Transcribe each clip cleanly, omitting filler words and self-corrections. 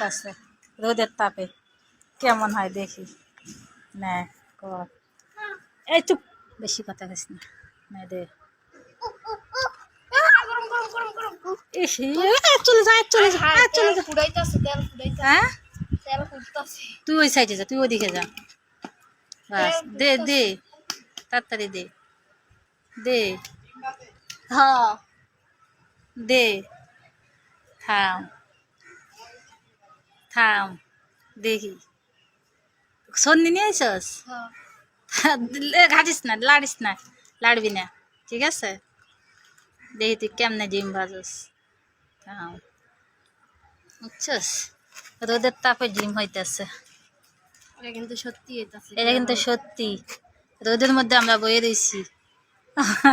করতেছে রোদের তাপে, কেমন হয় দেখি। না কর, এই চুপ, বেশি কথা কইস না। না দে, ইস, চলে যা চলে যা চলে যা। হ্যাঁ, তুই ওই সাইডে যা, তুই ওদিকে যা। বাস, দে দে, তাড়াতাড়ি দে দে। হ্যাঁ দে, থাম থাম, দেখি সন্নি নিয়ে আইসস। ঘাটিস না, লাড়িস না, লাড়বি না, ঠিক আছে। দেখি তুই কেমনে ডিম ভাজস। থাম, বুঝছস, রোদের তাপে ডিম হইতেছে। এটা কিন্তু সত্যি, এটা কিন্তু সত্যি, রোদের মধ্যে আমরা বয়ে রয়েছি,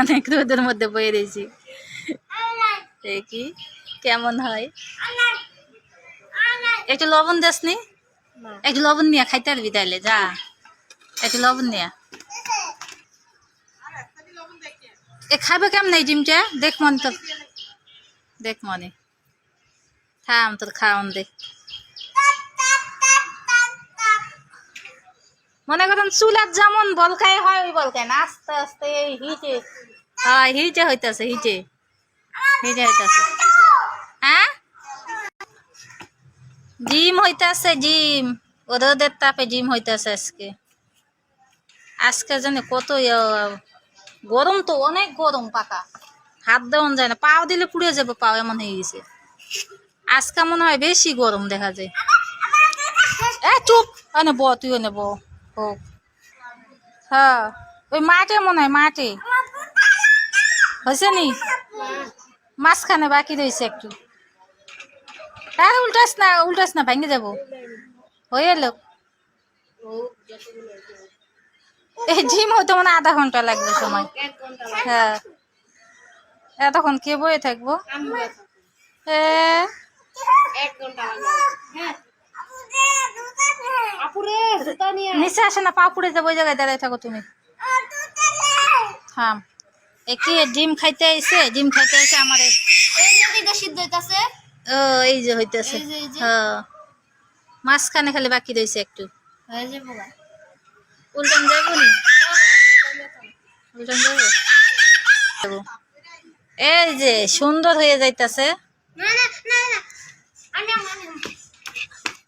অনেক রোদের মধ্যে বয়ে রয়েছি। দেখি কেমন হয়। একটু লবণ দেস নি, একটু লবণ নিয়ে খাইতে পারবি তাইলে, যা একটু লবণ নিয়ে। এ খাবে কেমন এই ডিমটা, দেখ মন তোর, দেখ মনে, থাম তোর খাওয়ান দে। মনে করেন চুলার যেমন বলকায় হয় ওই বলকায় না, আস্তে আস্তে এই হিটে হয়, হিটে হইতেছে, হিটে হিটে হইতেছে। হ্যাঁ, জিম হইতেছে, জিম, ও রোদের তাপে জিম হইতেছে আজকে। আজকে জানে কত গরম, তো অনেক গরম, পাকা হাত দেওয়া যায় না, পাও দিলে পুড়ে যাবে, পাও এমন হয়ে গেছে। আজকে মনে হয় বেশি গরম দেখা যায়। এ চুপ, এনে ব, তুই এনে ব। হোক, হ্যাঁ, ওই মাঠে মনে হয়, মাঠে হয়েছে নি, মাঝখানে বাকি রয়েছে একটু। আর উল্টাস না, ভেঙে যাবো। হয়ে এলো, এই জিম হইতে মানে আধা ঘন্টা লাগবে সময়। হ্যাঁ, এতক্ষণ কে বয়ে থাকবো। হ্যাঁ, নিচে আসে না, পা পুড়ে যাবো, ওই জায়গায় দাঁড়ায় থাকো তুমি। থাম, কি ডিম খাইতে আইছে, ডিম খাইতে আইছে আমার। ও, এই যে হইতেছে, হ্যাঁ, মাঝখানে খালি বাকি রয়েছে একটু। উল্টান যাবো নি, উল্টান যাবো। এই যে সুন্দর হয়ে যাইতেছে।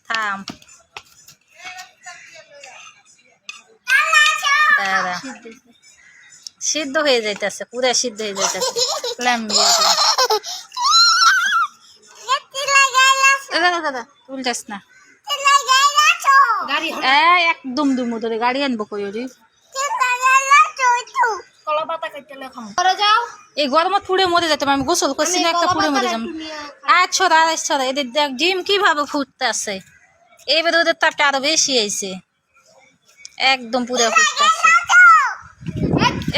থাম, দাঁড়া, সিদ্ধ হয়ে যাইতেছে, পুরা সিদ্ধ হয়ে যাইতেছে। দাদা উল্টাস না, একদম দুমু ধরে গাড়ি আনবো কই ওরি। এই গরমত পুড়ে মরে যেতাম, আমি গোসল করছি না, একটা পুড়ে মরে যাম। আচ্ছা আচ্ছা, এদের দেখ ডিম কিভাবে ফুটতে আছে, এইবার ওদের তাপটা আরো বেশি আইছে, একদম পুরো ফুটতে আছে।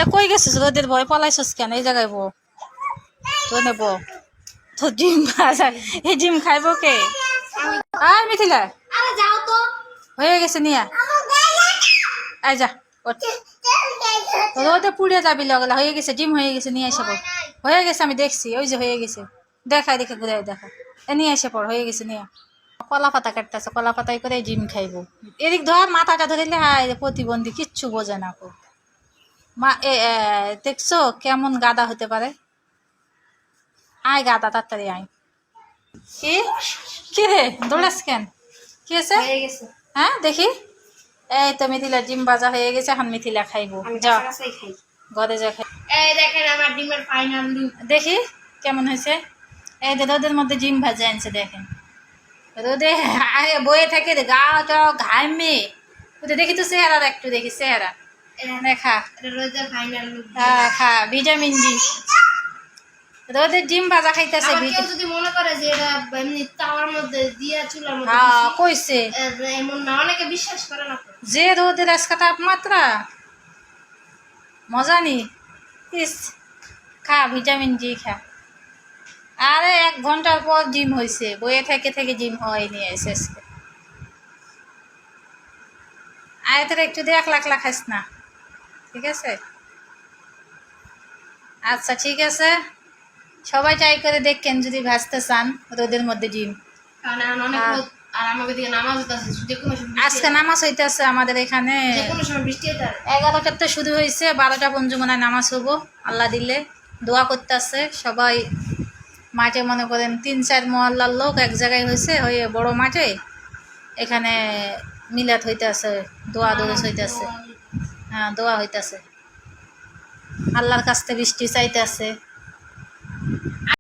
এ কই গেছিস, রোদের ভয় পালাইছিস কেন, এই জায়গায় বো, তো নেব তো ডিম ভাজা, এই ডিম খাইবো কে। আয় মিথিলা, হয়ে গেছে নিয়া, আয় যা, রোদে পুড়ে যাবি লগলা, হয়ে গেছে ডিম, হয়ে গেছে, নিয়ে এসে পড়, হয়ে গেছে, আমি দেখছি, ওই যে হয়ে গেছে, দেখা দেখে ঘুরে দেখা, এ নিয়ে এসে পড়, হয়ে গেছে নিয়ে। কলা পাতা কাটতেছে, কলা পাতায় করে ডিম খাইবো। এদিক ধর, মাথাটা ধরিলে হায় প্রতিবন্ধী, কিচ্ছু বোঝে না কো। মা দেখছো কেমন গাদা হতে পারে। আয় গাদা, তাড়াতাড়ি আয়। কি কি রে, দৌড়াস কেন, কি আছে। হ্যাঁ দেখি, এই তো মিথিলা ডিম ভাজা হয়ে গেছে, এখন মিথিলা খাইবো, যা ঘরে যা খাই। দেখি কেমন হয়েছে। এই যে রোদের মধ্যে ডিম ভাজা আনছে, দেখেন রোদে বয়ে থাকে, গা ঘামে, দেখি তো চেহারা, একটু দেখি চেহারা দেখা। হ্যাঁ খা, ভিটামিন ডি, রোদের ডিম ভাজা খাইতেছে। যদি মনে করে যে এটা এমনি তাওয়ার মধ্যে দিয়া চুলার মধ্যে, হ্যাঁ কইছে, এমন না, অনেকে বিশ্বাস করে না। যে রোদের আজকে তাপমাত্রা, মজা নি, ইস, খা ভিটামিন ডি খা। আরে 1 ঘন্টার পর জিম হয়েছে, বইয়ে থেকে থেকে জিম হয়নি এসে। আয় তোর একটু দেখ, লাখ খাইস না, ঠিক আছে। আচ্ছা ঠিক আছে, সবাই ট্রাই করে দেখেন যদি ভাজতে চান রোদের মধ্যে ডিম। আর আমাকে দিকে নামাজ হইতাছে যে কোনো সময় বৃষ্টি আজকে নামাজ হইতেছে আমাদের এখানে যে কোনো সময় বৃষ্টি হইতে পারে। 11টাতে শুরু হয়েছে, 12টা পর্যন্ত মনে হয় নামাজ হবো আল্লাহ দিলে। দোয়া করতেছে সবাই মাঠে, মনে করেন 3-4 মহল্লার লোক এক জায়গায় হয়েছে, হয়ে বড় মাঠে এখানে মিলাদ হইতেছে, দোয়া দরুদ হইতেছে। হ্যাঁ, দোয়া হইতেছে, আল্লাহর কাছ থেকে বৃষ্টি চাইতেছে।